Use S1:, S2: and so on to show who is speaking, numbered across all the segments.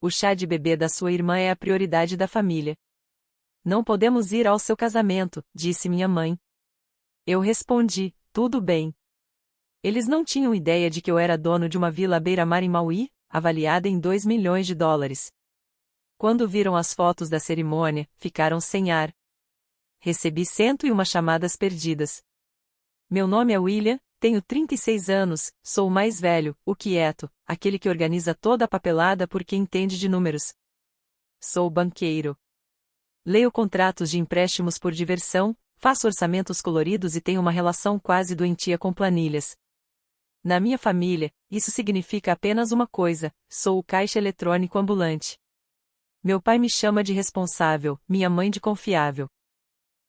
S1: o chá de bebê da sua irmã é a prioridade da família. Não podemos ir ao seu casamento, disse minha mãe. Eu respondi, tudo bem. Eles não tinham ideia de que eu era dono de uma vila à beira-mar em Maui, avaliada em $2 milhões. Quando viram as fotos da cerimônia, ficaram sem ar. Recebi 101 chamadas perdidas. Meu nome é William, tenho 36 anos, sou o mais velho, o quieto, aquele que organiza toda a papelada porque entende de números. Sou banqueiro. Leio contratos de empréstimos por diversão, faço orçamentos coloridos e tenho uma relação quase doentia com planilhas. Na minha família, isso significa apenas uma coisa: sou o caixa eletrônico ambulante. Meu pai me chama de responsável, minha mãe de confiável.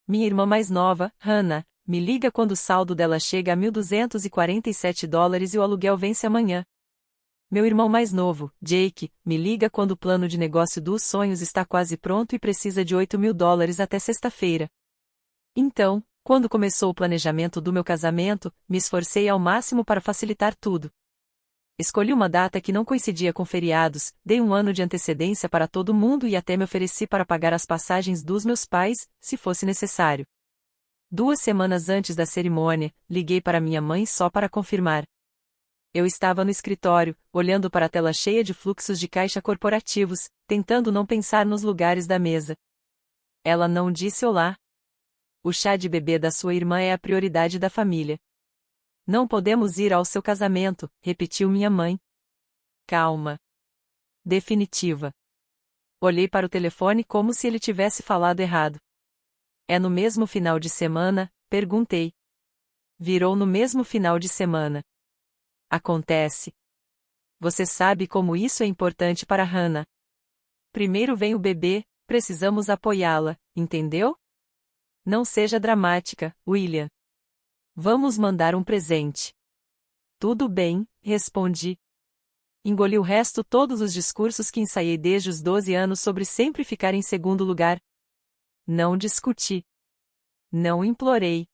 S1: Minha irmã mais nova, Hannah, me liga quando o saldo dela chega a $1.247 e o aluguel vence amanhã. Meu irmão mais novo, Jake, me liga quando o plano de negócio dos sonhos está quase pronto e precisa de $8.000 até sexta-feira. Então, quando começou o planejamento do meu casamento, me esforcei ao máximo para facilitar tudo. Escolhi uma data que não coincidia com feriados, dei um ano de antecedência para todo mundo e até me ofereci para pagar as passagens dos meus pais, se fosse necessário. 2 semanas antes da cerimônia, liguei para minha mãe só para confirmar. Eu estava no escritório, olhando para a tela cheia de fluxos de caixa corporativos, tentando não pensar nos lugares da mesa. Ela não disse olá. O chá de bebê da sua irmã é a prioridade da família. Não podemos ir ao seu casamento, repetiu minha mãe. Calma. Definitiva. Olhei para o telefone como se ele tivesse falado errado. É no mesmo final de semana? Perguntei. Virou no mesmo final de semana. Acontece. Você sabe como isso é importante para Hannah. Primeiro vem o bebê, precisamos apoiá-la, entendeu? Não seja dramática, William. Vamos mandar um presente. Tudo bem, respondi. Engoli o resto todos os discursos que ensaiei desde os 12 anos sobre sempre ficar em segundo lugar. Não discuti. Não implorei.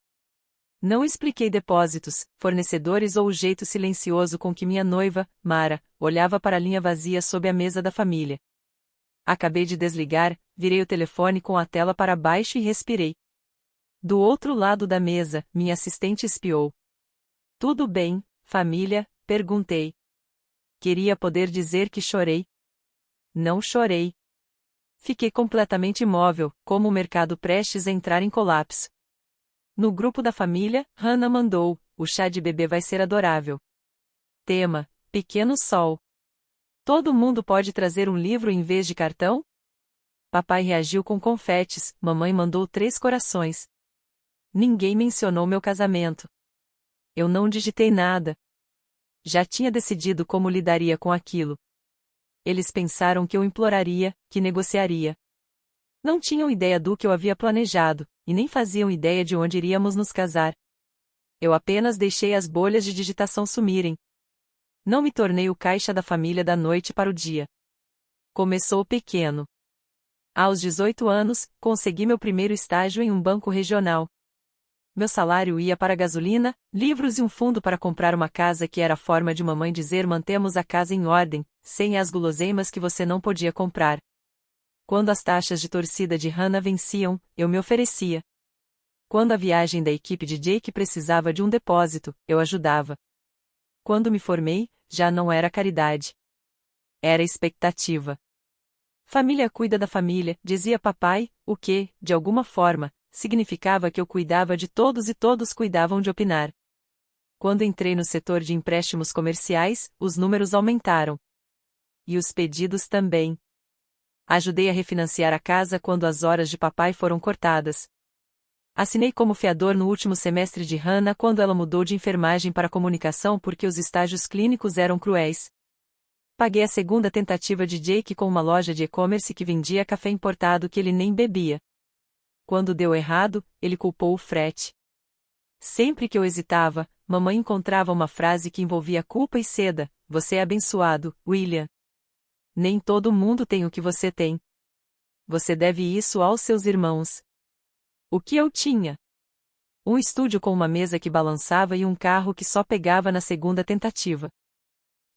S1: Não expliquei depósitos, fornecedores ou o jeito silencioso com que minha noiva, Mara, olhava para a linha vazia sob a mesa da família. Acabei de desligar, virei o telefone com a tela para baixo e respirei. Do outro lado da mesa, minha assistente espiou. Tudo bem, família? Perguntei. Queria poder dizer que chorei. Não chorei. Fiquei completamente imóvel, como o mercado prestes a entrar em colapso. No grupo da família, Hannah mandou: o chá de bebê vai ser adorável. Tema: Pequeno Sol. Todo mundo pode trazer um livro em vez de cartão? Papai reagiu com confetes, mamãe mandou 3 corações. Ninguém mencionou meu casamento. Eu não digitei nada. Já tinha decidido como lidaria com aquilo. Eles pensaram que eu imploraria, que negociaria. Não tinham ideia do que eu havia planejado, e nem faziam ideia de onde iríamos nos casar. Eu apenas deixei as bolhas de digitação sumirem. Não me tornei o caixa da família da noite para o dia. Começou pequeno. Aos 18 anos, consegui meu primeiro estágio em um banco regional. Meu salário ia para gasolina, livros e um fundo para comprar uma casa que era a forma de mamãe dizer mantemos a casa em ordem, sem as guloseimas que você não podia comprar. Quando as taxas de torcida de Hannah venciam, eu me oferecia. Quando a viagem da equipe de Jake precisava de um depósito, eu ajudava. Quando me formei, já não era caridade. Era expectativa. Família cuida da família, dizia papai, o que, de alguma forma, significava que eu cuidava de todos e todos cuidavam de opinar. Quando entrei no setor de empréstimos comerciais, os números aumentaram. E os pedidos também. Ajudei a refinanciar a casa quando as horas de papai foram cortadas. Assinei como fiador no último semestre de Hannah quando ela mudou de enfermagem para comunicação porque os estágios clínicos eram cruéis. Paguei a segunda tentativa de Jake com uma loja de e-commerce que vendia café importado que ele nem bebia. Quando deu errado, ele culpou o frete. Sempre que eu hesitava, mamãe encontrava uma frase que envolvia culpa e seda: você é abençoado, William. Nem todo mundo tem o que você tem. Você deve isso aos seus irmãos. O que eu tinha? Um estúdio com uma mesa que balançava e um carro que só pegava na segunda tentativa.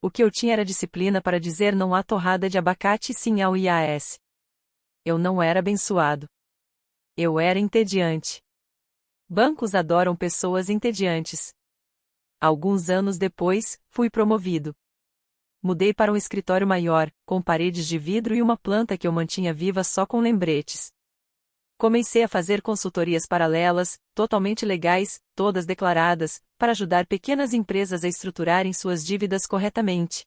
S1: O que eu tinha era disciplina para dizer não à torrada de abacate e sim ao IAS. Eu não era abençoado. Eu era entediante. Bancos adoram pessoas entediantes. Alguns anos depois, fui promovido. Mudei para um escritório maior, com paredes de vidro e uma planta que eu mantinha viva só com lembretes. Comecei a fazer consultorias paralelas, totalmente legais, todas declaradas, para ajudar pequenas empresas a estruturarem suas dívidas corretamente.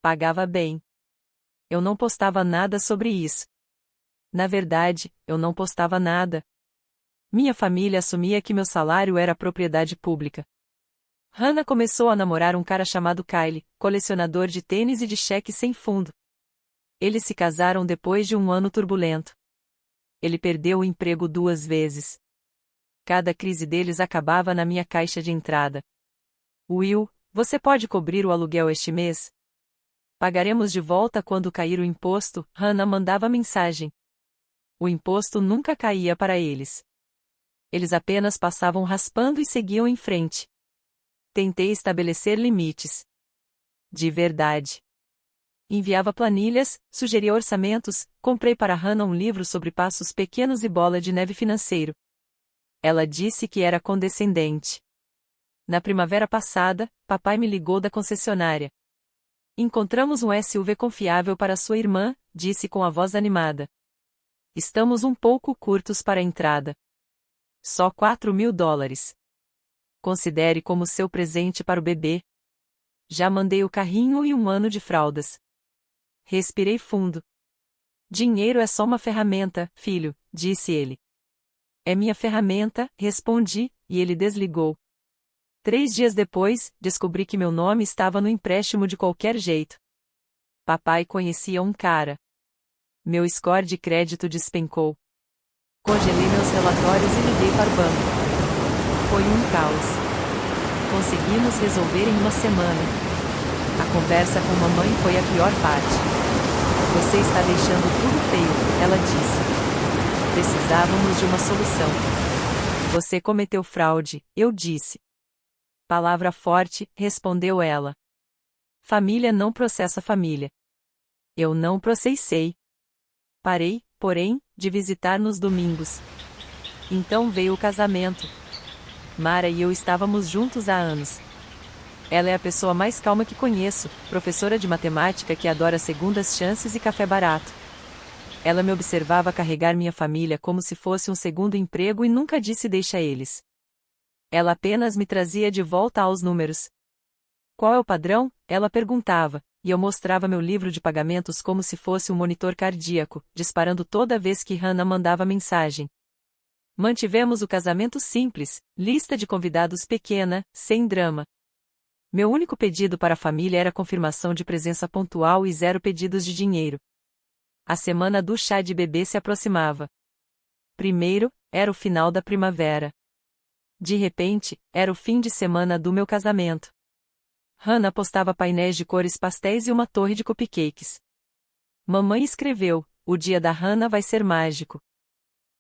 S1: Pagava bem. Eu não postava nada sobre isso. Na verdade, eu não postava nada. Minha família assumia que meu salário era propriedade pública. Hannah começou a namorar um cara chamado Kyle, colecionador de tênis e de cheques sem fundo. Eles se casaram depois de um ano turbulento. Ele perdeu o emprego 2 vezes. Cada crise deles acabava na minha caixa de entrada. Will, você pode cobrir o aluguel este mês? Pagaremos de volta quando cair o imposto, Hannah mandava mensagem. O imposto nunca caía para eles. Eles apenas passavam raspando e seguiam em frente. Tentei estabelecer limites. De verdade. Enviava planilhas, sugeria orçamentos, comprei para Hannah um livro sobre passos pequenos e bola de neve financeiro. Ela disse que era condescendente. Na primavera passada, papai me ligou da concessionária. Encontramos um SUV confiável para sua irmã, disse com a voz animada. Estamos um pouco curtos para a entrada. Só $4.000. Considere como seu presente para o bebê. Já mandei o carrinho e um ano de fraldas. Respirei fundo. Dinheiro é só uma ferramenta, filho, disse ele. É minha ferramenta, respondi, e ele desligou. 3 dias depois, descobri que meu nome estava no empréstimo de qualquer jeito. Papai conhecia um cara. Meu score de crédito despencou. Congelei meus relatórios e liguei para o banco. Foi um caos. Conseguimos resolver em uma semana. A conversa com mamãe foi a pior parte. Você está deixando tudo feio, ela disse. Precisávamos de uma solução. Você cometeu fraude, eu disse. Palavra forte, respondeu ela. Família não processa família. Eu não processei. Parei, porém, de visitar nos domingos. Então veio o casamento. Mara e eu estávamos juntos há anos. Ela é a pessoa mais calma que conheço, professora de matemática que adora segundas chances e café barato. Ela me observava carregar minha família como se fosse um segundo emprego e nunca disse deixa eles. Ela apenas me trazia de volta aos números. Qual é o padrão? Ela perguntava, e eu mostrava meu livro de pagamentos como se fosse um monitor cardíaco, disparando toda vez que Hannah mandava mensagem. Mantivemos o casamento simples, lista de convidados pequena, sem drama. Meu único pedido para a família era confirmação de presença pontual e 0 pedidos de dinheiro. A semana do chá de bebê se aproximava. Primeiro, era o final da primavera. De repente, era o fim de semana do meu casamento. Hannah postava painéis de cores pastéis e uma torre de cupcakes. Mamãe escreveu, o dia da Hannah vai ser mágico.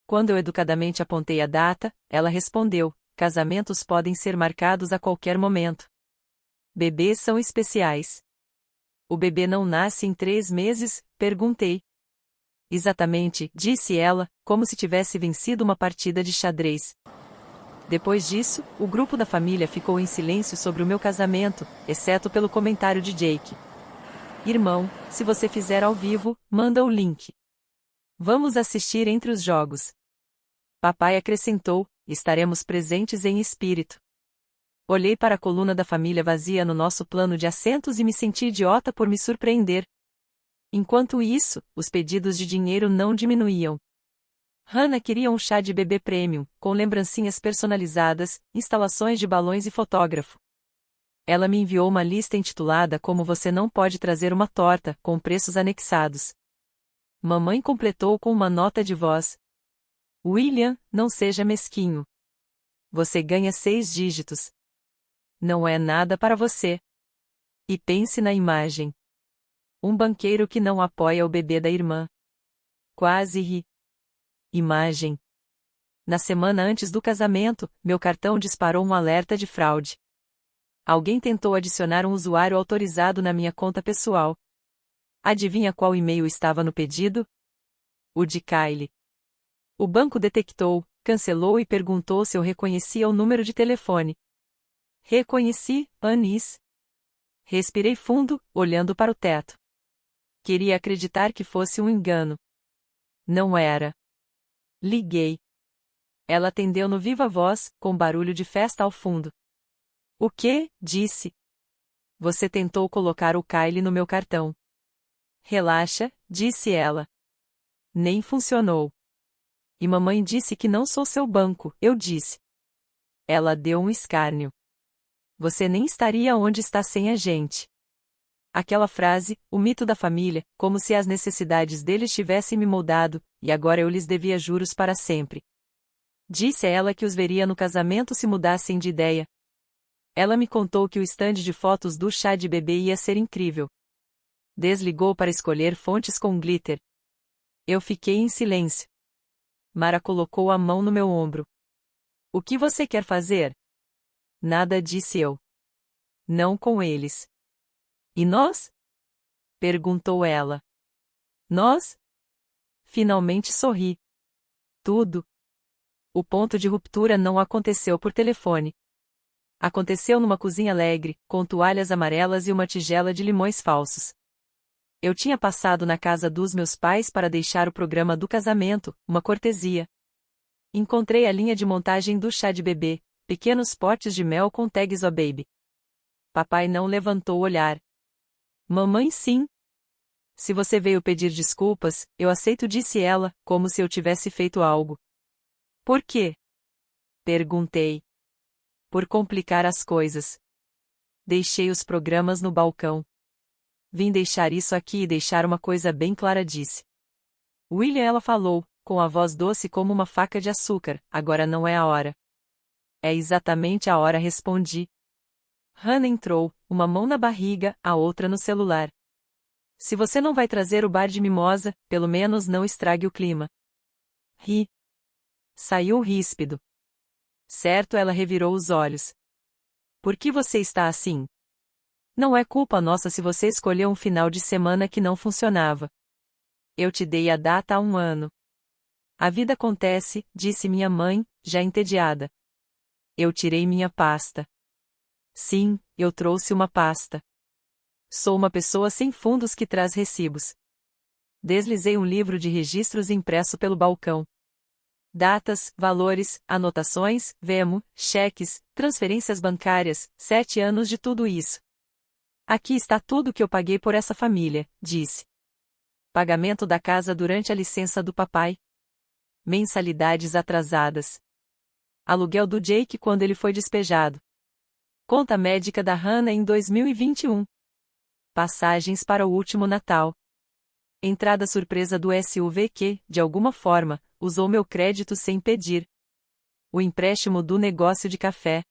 S1: Quando eu educadamente apontei a data, ela respondeu, casamentos podem ser marcados a qualquer momento. Bebês são especiais. O bebê não nasce em 3 meses? Perguntei. Exatamente, disse ela, como se tivesse vencido uma partida de xadrez. Depois disso, o grupo da família ficou em silêncio sobre o meu casamento, exceto pelo comentário de Jake. Irmão, se você fizer ao vivo, manda o link. Vamos assistir entre os jogos. Papai acrescentou, estaremos presentes em espírito. Olhei para a coluna da família vazia no nosso plano de assentos e me senti idiota por me surpreender. Enquanto isso, os pedidos de dinheiro não diminuíam. Hannah queria um chá de bebê premium, com lembrancinhas personalizadas, instalações de balões e fotógrafo. Ela me enviou uma lista intitulada Como você não pode trazer uma torta, com preços anexados. Mamãe completou com uma nota de voz. William, não seja mesquinho. Você ganha 6 dígitos. Não é nada para você. E pense na imagem. Um banqueiro que não apoia o bebê da irmã. Quase ri. Imagem. Na semana antes do casamento, meu cartão disparou um alerta de fraude. Alguém tentou adicionar um usuário autorizado na minha conta pessoal. Adivinha qual e-mail estava no pedido? O de Kylie. O banco detectou, cancelou e perguntou se eu reconhecia o número de telefone. Reconheci, Anis. Respirei fundo, olhando para o teto. Queria acreditar que fosse um engano. Não era. Liguei. Ela atendeu no viva voz, com barulho de festa ao fundo. O quê? Disse. Você tentou colocar o Kylie no meu cartão. Relaxa, disse ela. Nem funcionou. E mamãe disse que não sou seu banco, eu disse. Ela deu um escárnio. Você nem estaria onde está sem a gente. Aquela frase, o mito da família, como se as necessidades deles tivessem me moldado, e agora eu lhes devia juros para sempre. Disse a ela que os veria no casamento se mudassem de ideia. Ela me contou que o estande de fotos do chá de bebê ia ser incrível. Desligou para escolher fontes com glitter. Eu fiquei em silêncio. Mara colocou a mão no meu ombro. O que você quer fazer? Nada, disse eu. Não com eles. E nós? Perguntou ela. Nós? Finalmente sorri. Tudo. O ponto de ruptura não aconteceu por telefone. Aconteceu numa cozinha alegre, com toalhas amarelas e uma tigela de limões falsos. Eu tinha passado na casa dos meus pais para deixar o programa do casamento, uma cortesia. Encontrei a linha de montagem do chá de bebê, pequenos potes de mel com tags "Oh Baby". Papai não levantou o olhar. Mamãe sim. Se você veio pedir desculpas, eu aceito, disse ela, como se eu tivesse feito algo. Por quê? Perguntei. Por complicar as coisas. Deixei os programas no balcão. Vim deixar isso aqui e deixar uma coisa bem clara, disse. William, ela falou, com a voz doce como uma faca de açúcar, agora não é a hora. É exatamente a hora, respondi. Hannah entrou, uma mão na barriga, a outra no celular. Se você não vai trazer o bar de mimosa, pelo menos não estrague o clima. Ri. Saiu ríspido. Certo, ela revirou os olhos. Por que você está assim? Não é culpa nossa se você escolheu um final de semana que não funcionava. Eu te dei a data há um ano. A vida acontece, disse minha mãe, já entediada. Eu tirei minha pasta. Sim, eu trouxe uma pasta. Sou uma pessoa sem fundos que traz recibos. Deslizei um livro de registros impresso pelo balcão. Datas, valores, anotações, Venmo, cheques, transferências bancárias, 7 anos de tudo isso. Aqui está tudo que eu paguei por essa família, disse. Pagamento da casa durante a licença do papai. Mensalidades atrasadas. Aluguel do Jake quando ele foi despejado. Conta médica da Hannah em 2021. Passagens para o último Natal. Entrada surpresa do SUV que, de alguma forma, usou meu crédito sem pedir. O empréstimo do negócio de café.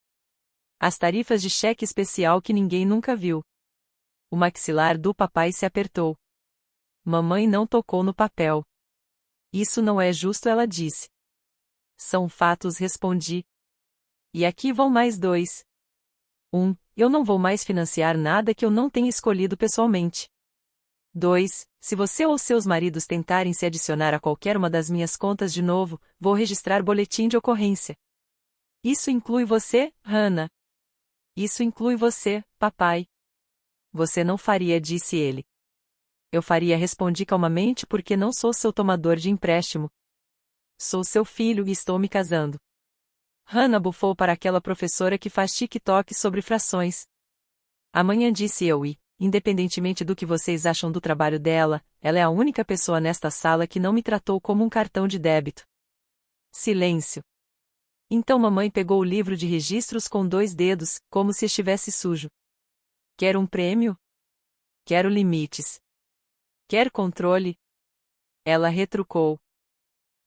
S1: As tarifas de cheque especial que ninguém nunca viu. O maxilar do papai se apertou. Mamãe não tocou no papel. Isso não é justo, ela disse. São fatos, respondi. E aqui vão mais 2. 1. Eu não vou mais financiar nada que eu não tenha escolhido pessoalmente. 2. Se você ou seus maridos tentarem se adicionar a qualquer uma das minhas contas de novo, vou registrar boletim de ocorrência. Isso inclui você, Hannah. Isso inclui você, papai. Você não faria, disse ele. Eu faria, respondi calmamente, porque não sou seu tomador de empréstimo. Sou seu filho e estou me casando. Hannah bufou para aquela professora que faz TikTok sobre frações. Amanhã, disse eu, e, independentemente do que vocês acham do trabalho dela, ela é a única pessoa nesta sala que não me tratou como um cartão de débito. Silêncio. Então mamãe pegou o livro de registros com 2 dedos, como se estivesse sujo. Quer um prêmio? Quero limites. Quer controle? Ela retrucou.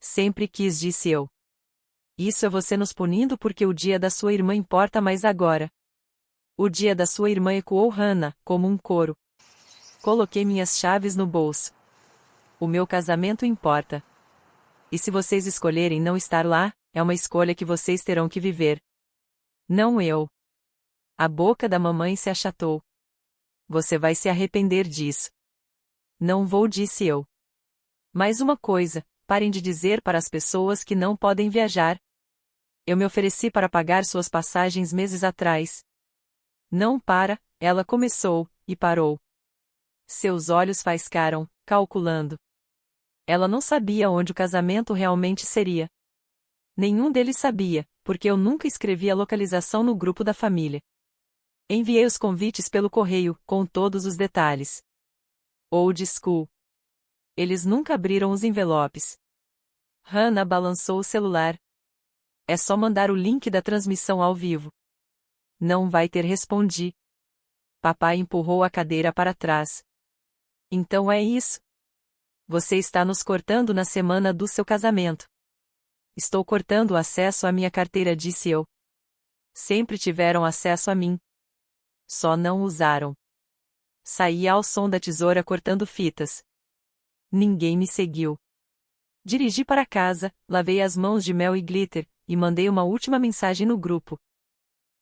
S1: Sempre quis, disse eu. Isso é você nos punindo porque o dia da sua irmã importa mais agora. O dia da sua irmã, ecoou Hannah, como um coro. Coloquei minhas chaves no bolso. O meu casamento importa. E se vocês escolherem não estar lá, é uma escolha que vocês terão que viver. Não eu. A boca da mamãe se achatou. Você vai se arrepender disso. Não vou, disse eu. Mais uma coisa, parem de dizer para as pessoas que não podem viajar. Eu me ofereci para pagar suas passagens meses atrás. Não para, ela começou, e parou. Seus olhos faiscaram, calculando. Ela não sabia onde o casamento realmente seria. Nenhum deles sabia, porque eu nunca escrevi a localização no grupo da família. Enviei os convites pelo correio, com todos os detalhes. Old school. Eles nunca abriram os envelopes. Hannah balançou o celular. É só mandar o link da transmissão ao vivo. Não vai ter, respondi. Papai empurrou a cadeira para trás. Então é isso. Você está nos cortando na semana do seu casamento. Estou cortando o acesso à minha carteira, disse eu. Sempre tiveram acesso a mim. Só não usaram. Saí ao som da tesoura cortando fitas. Ninguém me seguiu. Dirigi para casa, lavei as mãos de mel e glitter, e mandei uma última mensagem no grupo.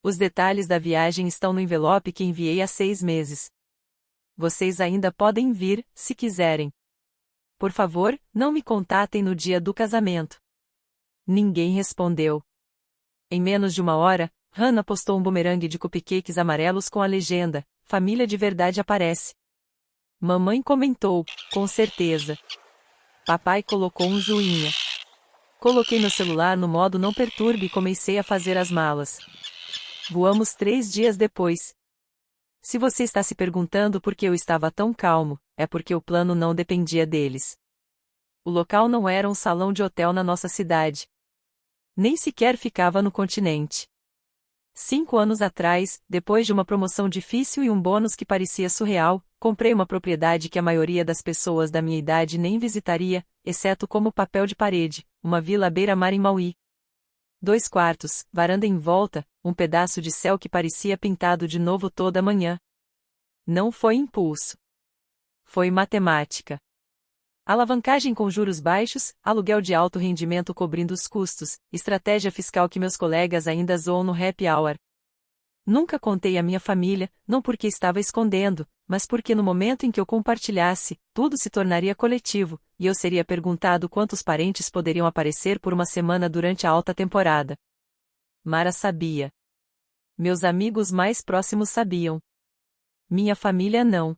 S1: Os detalhes da viagem estão no envelope que enviei há 6 meses. Vocês ainda podem vir, se quiserem. Por favor, não me contatem no dia do casamento. Ninguém respondeu. Em menos de 1 hora, Hannah postou um bumerangue de cupcakes amarelos com a legenda: família de verdade aparece. Mamãe comentou: com certeza. Papai colocou um joinha. Coloquei meu celular no modo não perturbe e comecei a fazer as malas. Voamos 3 dias depois. Se você está se perguntando por que eu estava tão calmo, é porque o plano não dependia deles. O local não era um salão de hotel na nossa cidade. Nem sequer ficava no continente. 5 anos atrás, depois de uma promoção difícil e um bônus que parecia surreal, comprei uma propriedade que a maioria das pessoas da minha idade nem visitaria, exceto como papel de parede, uma vila à beira-mar em Maui. 2 quartos, varanda em volta, um pedaço de céu que parecia pintado de novo toda manhã. Não foi impulso. Foi matemática. Alavancagem com juros baixos, aluguel de alto rendimento cobrindo os custos, estratégia fiscal que meus colegas ainda zoam no happy hour. Nunca contei à minha família, não porque estava escondendo, mas porque no momento em que eu compartilhasse, tudo se tornaria coletivo, e eu seria perguntado quantos parentes poderiam aparecer por uma semana durante a alta temporada. Mara sabia. Meus amigos mais próximos sabiam. Minha família não.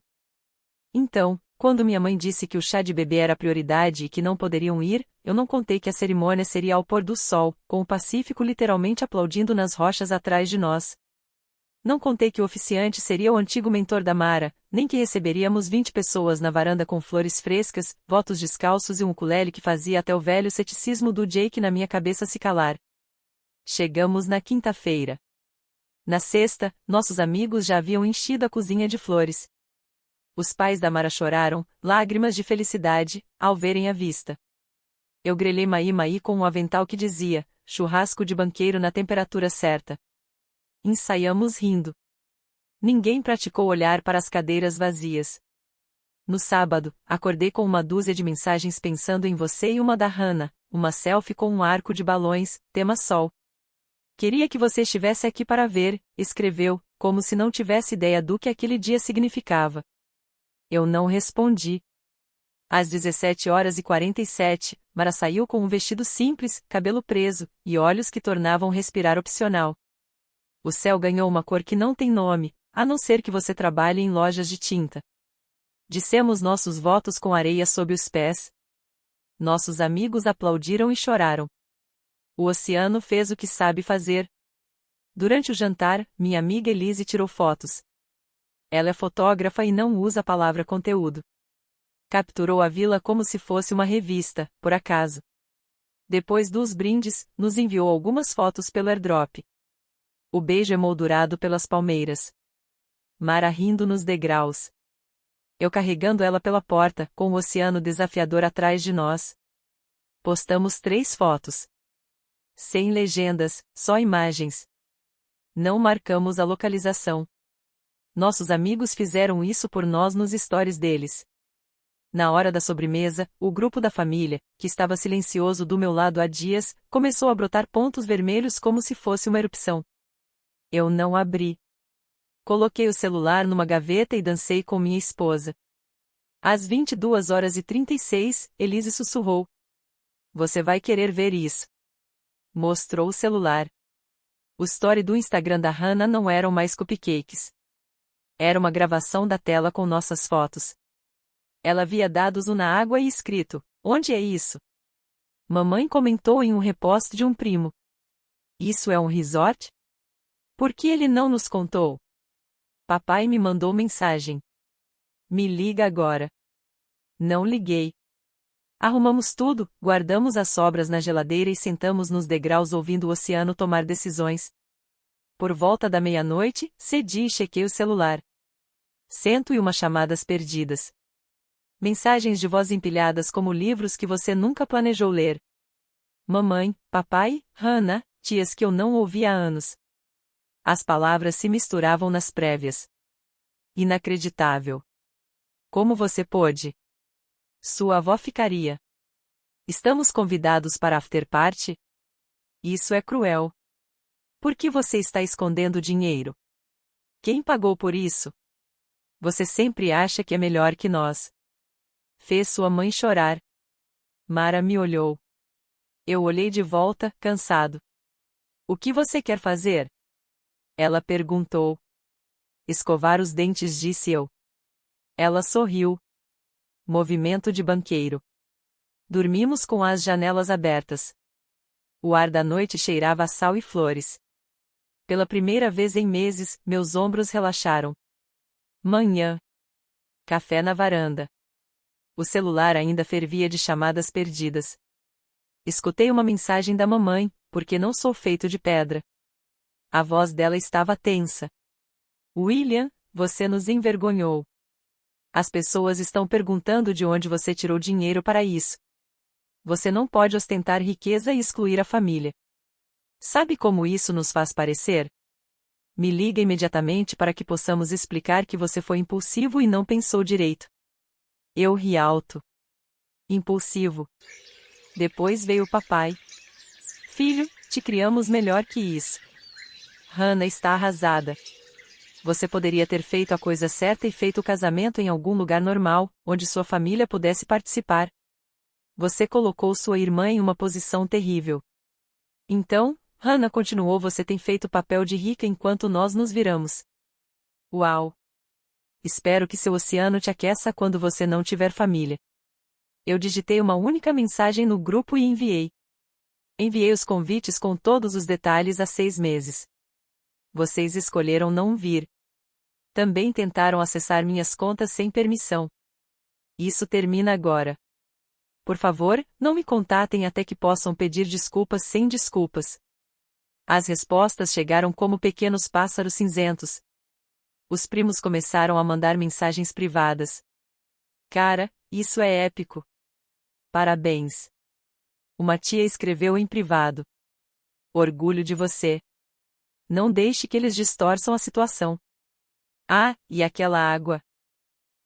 S1: Então, quando minha mãe disse que o chá de bebê era prioridade e que não poderiam ir, eu não contei que a cerimônia seria ao pôr do sol, com o Pacífico literalmente aplaudindo nas rochas atrás de nós. Não contei que o oficiante seria o antigo mentor da Mara, nem que receberíamos 20 pessoas na varanda com flores frescas, votos descalços e um ukulele que fazia até o velho ceticismo do Jake na minha cabeça se calar. Chegamos na quinta-feira. Na sexta, nossos amigos já haviam enchido a cozinha de flores. Os pais da Mara choraram, lágrimas de felicidade, ao verem a vista. Eu grelhei maí-maí com um avental que dizia: churrasco de banqueiro na temperatura certa. Ensaiamos rindo. Ninguém praticou olhar para as cadeiras vazias. No sábado, acordei com uma dúzia de mensagens pensando em você e uma da Hannah, uma selfie com um arco de balões, tema sol. Queria que você estivesse aqui para ver, escreveu, como se não tivesse ideia do que aquele dia significava. Eu não respondi. Às 17h47, Mara saiu com um vestido simples, cabelo preso, e olhos que tornavam respirar opcional. O céu ganhou uma cor que não tem nome, a não ser que você trabalhe em lojas de tinta. Dissemos nossos votos com areia sob os pés. Nossos amigos aplaudiram e choraram. O oceano fez o que sabe fazer. Durante o jantar, minha amiga Elise tirou fotos. Ela é fotógrafa e não usa a palavra conteúdo. Capturou a vila como se fosse uma revista, por acaso. Depois dos brindes, nos enviou algumas fotos pelo airdrop. O beijo emoldurado pelas palmeiras. Mara rindo nos degraus. Eu carregando ela pela porta, com o oceano desafiador atrás de nós. Postamos 3 fotos. Sem legendas, só imagens. Não marcamos a localização. Nossos amigos fizeram isso por nós nos stories deles. Na hora da sobremesa, o grupo da família, que estava silencioso do meu lado há dias, começou a brotar pontos vermelhos como se fosse uma erupção. Eu não abri. Coloquei o celular numa gaveta e dancei com minha esposa. Às 22h36, Elise sussurrou. Você vai querer ver isso. Mostrou o celular. O story do Instagram da Hannah não eram mais cupcakes. Era uma gravação da tela com nossas fotos. Ela havia dado zoom na água e escrito: onde é isso? Mamãe comentou em um repost de um primo. Isso é um resort? Por que ele não nos contou? Papai me mandou mensagem. Me liga agora. Não liguei. Arrumamos tudo, guardamos as sobras na geladeira e sentamos nos degraus ouvindo o oceano tomar decisões. Por volta da meia-noite, cedi e chequei o celular. 101 chamadas perdidas. Mensagens de voz empilhadas como livros que você nunca planejou ler. Mamãe, papai, Hannah, tias que eu não ouvi há anos. As palavras se misturavam nas prévias. Inacreditável. Como você pôde? Sua avó ficaria. Estamos convidados para after party? Isso é cruel. Por que você está escondendo dinheiro? Quem pagou por isso? Você sempre acha que é melhor que nós. Fez sua mãe chorar. Mara me olhou. Eu olhei de volta, cansado. O que você quer fazer? Ela perguntou. Escovar os dentes, disse eu. Ela sorriu. Movimento de banqueiro. Dormimos com as janelas abertas. O ar da noite cheirava a sal e flores. Pela primeira vez em meses, meus ombros relaxaram. Manhã. Café na varanda. O celular ainda fervia de chamadas perdidas. Escutei uma mensagem da mamãe, porque não sou feito de pedra. A voz dela estava tensa. William, você nos envergonhou. As pessoas estão perguntando de onde você tirou dinheiro para isso. Você não pode ostentar riqueza e excluir a família. Sabe como isso nos faz parecer? Me liga imediatamente para que possamos explicar que você foi impulsivo e não pensou direito. Eu ri alto. Impulsivo. Depois veio o papai. Filho, te criamos melhor que isso. Hannah está arrasada. Você poderia ter feito a coisa certa e feito o casamento em algum lugar normal, onde sua família pudesse participar. Você colocou sua irmã em uma posição terrível. Então, Hannah continuou, você tem feito o papel de rica enquanto nós nos viramos. Uau! Espero que seu oceano te aqueça quando você não tiver família. Eu digitei uma única mensagem no grupo e enviei. Enviei os convites com todos os detalhes há 6 meses. Vocês escolheram não vir. Também tentaram acessar minhas contas sem permissão. Isso termina agora. Por favor, não me contatem até que possam pedir desculpas sem desculpas. As respostas chegaram como pequenos pássaros cinzentos. Os primos começaram a mandar mensagens privadas. Cara, isso é épico. Parabéns. Uma tia escreveu em privado. Orgulho de você. Não deixe que eles distorçam a situação. Ah, e aquela água.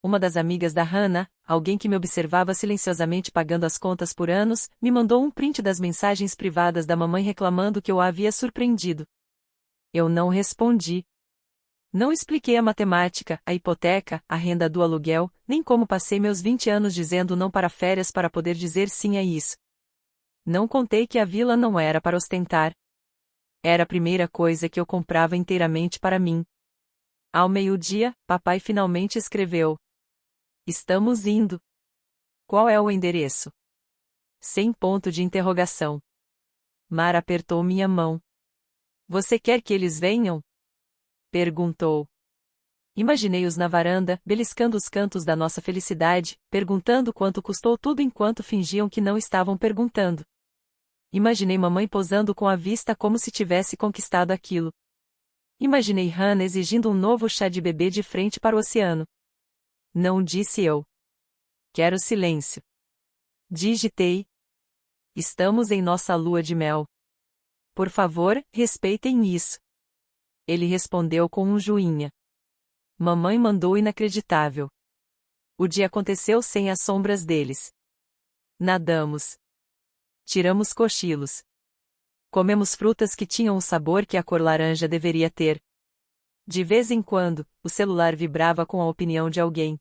S1: Uma das amigas da Hannah, alguém que me observava silenciosamente pagando as contas por anos, me mandou um print das mensagens privadas da mamãe reclamando que eu a havia surpreendido. Eu não respondi. Não expliquei a matemática, a hipoteca, a renda do aluguel, nem como passei meus 20 anos dizendo não para férias para poder dizer sim a isso. Não contei que a vila não era para ostentar. Era a primeira coisa que eu comprava inteiramente para mim. Ao meio-dia, papai finalmente escreveu. Estamos indo. Qual é o endereço? Sem ponto de interrogação. Mara apertou minha mão. Você quer que eles venham? Perguntou. Imaginei-os na varanda, beliscando os cantos da nossa felicidade, perguntando quanto custou tudo enquanto fingiam que não estavam perguntando. Imaginei mamãe posando com a vista como se tivesse conquistado aquilo. Imaginei Hannah exigindo um novo chá de bebê de frente para o oceano. Não, disse eu. Quero silêncio. Digitei. Estamos em nossa lua de mel. Por favor, respeitem isso. Ele respondeu com um joinha. Mamãe mandou inacreditável. O dia aconteceu sem as sombras deles. Nadamos. Tiramos cochilos. Comemos frutas que tinham o sabor que a cor laranja deveria ter. De vez em quando, o celular vibrava com a opinião de alguém.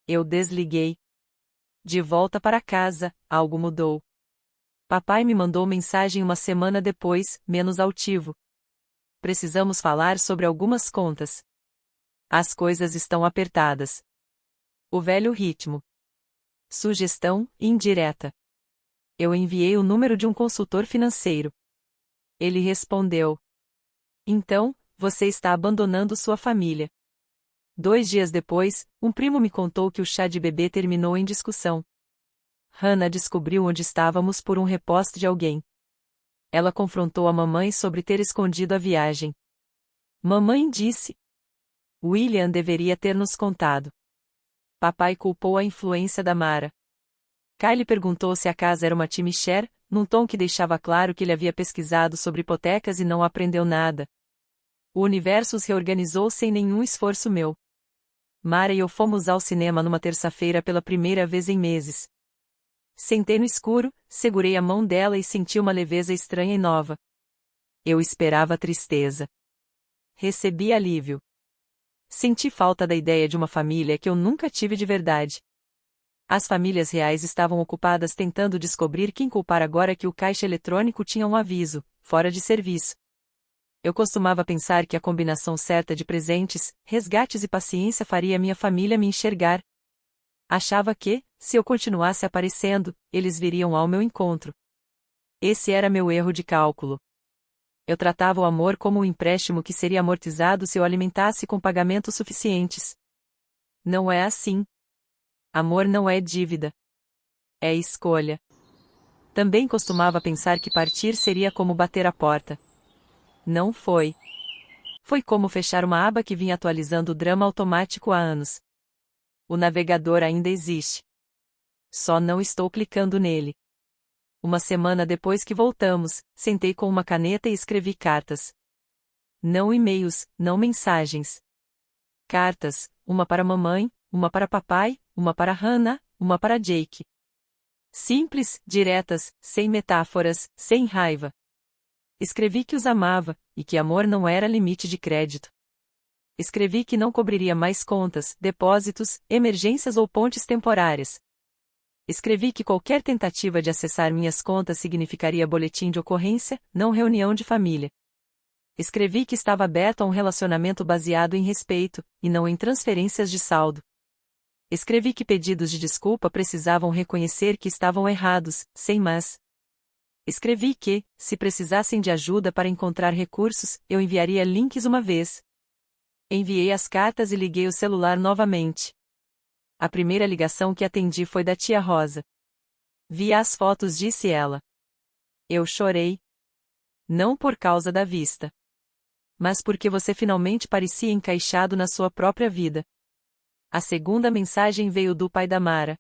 S1: Eu desliguei. De volta para casa, algo mudou. Papai me mandou mensagem uma semana depois, menos altivo. Precisamos falar sobre algumas contas. As coisas estão apertadas. O velho ritmo. Sugestão indireta. Eu enviei o número de um consultor financeiro. Ele respondeu: Então, você está abandonando sua família. 2 dias depois, um primo me contou que o chá de bebê terminou em discussão. Hannah descobriu onde estávamos por um repost de alguém. Ela confrontou a mamãe sobre ter escondido a viagem. Mamãe disse: William deveria ter nos contado. Papai culpou a influência da Mara. Kylie perguntou se a casa era uma timeshare, num tom que deixava claro que ele havia pesquisado sobre hipotecas e não aprendeu nada. O universo se reorganizou sem nenhum esforço meu. Mara e eu fomos ao cinema numa terça-feira pela primeira vez em meses. Sentei no escuro, segurei a mão dela e senti uma leveza estranha e nova. Eu esperava tristeza. Recebi alívio. Senti falta da ideia de uma família que eu nunca tive de verdade. As famílias reais estavam ocupadas tentando descobrir quem culpar agora que o caixa eletrônico tinha um aviso, fora de serviço. Eu costumava pensar que a combinação certa de presentes, resgates e paciência faria minha família me enxergar. Achava que, se eu continuasse aparecendo, eles viriam ao meu encontro. Esse era meu erro de cálculo. Eu tratava o amor como um empréstimo que seria amortizado se eu alimentasse com pagamentos suficientes. Não é assim. Amor não é dívida. É escolha. Também costumava pensar que partir seria como bater a porta. Não foi. Foi como fechar uma aba que vinha atualizando o drama automático há anos. O navegador ainda existe. Só não estou clicando nele. Uma semana depois que voltamos, sentei com uma caneta e escrevi cartas. Não e-mails, não mensagens. Cartas, uma para mamãe, uma para papai, uma para Hannah, uma para Jake. Simples, diretas, sem metáforas, sem raiva. Escrevi que os amava, e que amor não era limite de crédito. Escrevi que não cobriria mais contas, depósitos, emergências ou pontes temporárias. Escrevi que qualquer tentativa de acessar minhas contas significaria boletim de ocorrência, não reunião de família. Escrevi que estava aberto a um relacionamento baseado em respeito, e não em transferências de saldo. Escrevi que pedidos de desculpa precisavam reconhecer que estavam errados, sem mas. Escrevi que, se precisassem de ajuda para encontrar recursos, eu enviaria links uma vez. Enviei as cartas e liguei o celular novamente. A primeira ligação que atendi foi da tia Rosa. Vi as fotos, disse ela. Eu chorei. Não por causa da vista. Mas porque você finalmente parecia encaixado na sua própria vida. A segunda mensagem veio do pai da Mara.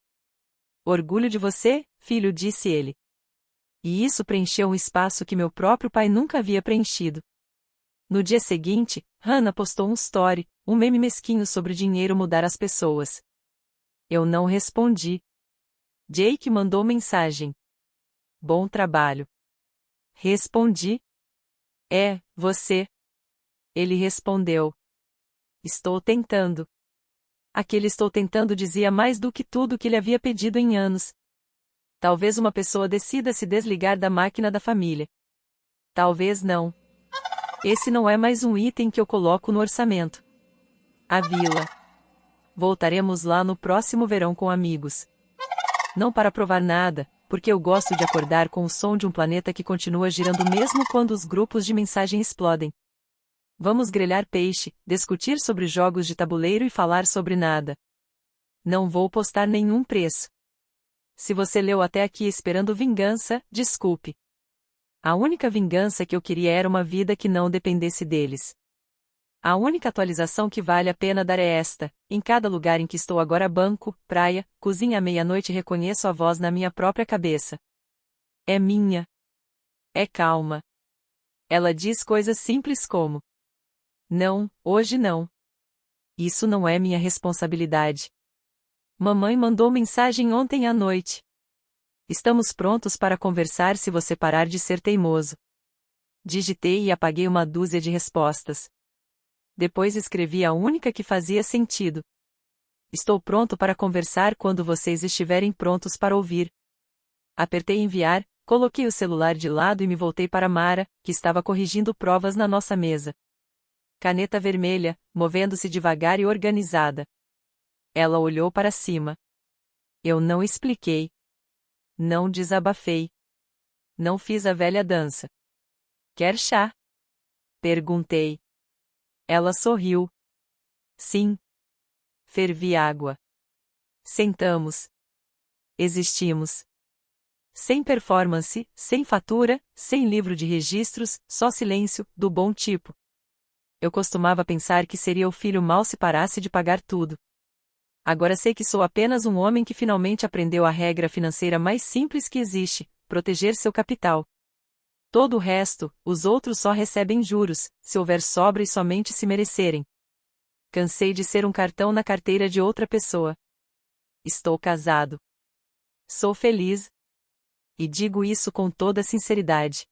S1: Orgulho de você, filho, disse ele. E isso preencheu um espaço que meu próprio pai nunca havia preenchido. No dia seguinte, Hannah postou um story, um meme mesquinho sobre dinheiro mudar as pessoas. Eu não respondi. Jake mandou mensagem. Bom trabalho. Respondi. É, você. Ele respondeu. Estou tentando. Aquele estou tentando dizia mais do que tudo que ele havia pedido em anos. Talvez uma pessoa decida se desligar da máquina da família. Talvez não. Esse não é mais um item que eu coloco no orçamento. A vila. Voltaremos lá no próximo verão com amigos. Não para provar nada, porque eu gosto de acordar com o som de um planeta que continua girando mesmo quando os grupos de mensagem explodem. Vamos grelhar peixe, discutir sobre jogos de tabuleiro e falar sobre nada. Não vou postar nenhum preço. Se você leu até aqui esperando vingança, desculpe. A única vingança que eu queria era uma vida que não dependesse deles. A única atualização que vale a pena dar é esta: em cada lugar em que estou agora, banco, praia, cozinha à meia-noite, reconheço a voz na minha própria cabeça. É minha. É calma. Ela diz coisas simples como: não, hoje não. Isso não é minha responsabilidade. Mamãe mandou mensagem ontem à noite. Estamos prontos para conversar se você parar de ser teimoso. Digitei e apaguei uma dúzia de respostas. Depois escrevi a única que fazia sentido. Estou pronto para conversar quando vocês estiverem prontos para ouvir. Apertei enviar, coloquei o celular de lado e me voltei para Mara, que estava corrigindo provas na nossa mesa. Caneta vermelha, movendo-se devagar e organizada. Ela olhou para cima. Eu não expliquei. Não desabafei. Não fiz a velha dança. Quer chá? Perguntei. Ela sorriu. Sim. Fervi água. Sentamos. Existimos. Sem performance, sem fatura, sem livro de registros, só silêncio, do bom tipo. Eu costumava pensar que seria o filho mal se parasse de pagar tudo. Agora sei que sou apenas um homem que finalmente aprendeu a regra financeira mais simples que existe: proteger seu capital. Todo o resto, os outros só recebem juros, se houver sobra e somente se merecerem. Cansei de ser um cartão na carteira de outra pessoa. Estou casado. Sou feliz. E digo isso com toda sinceridade.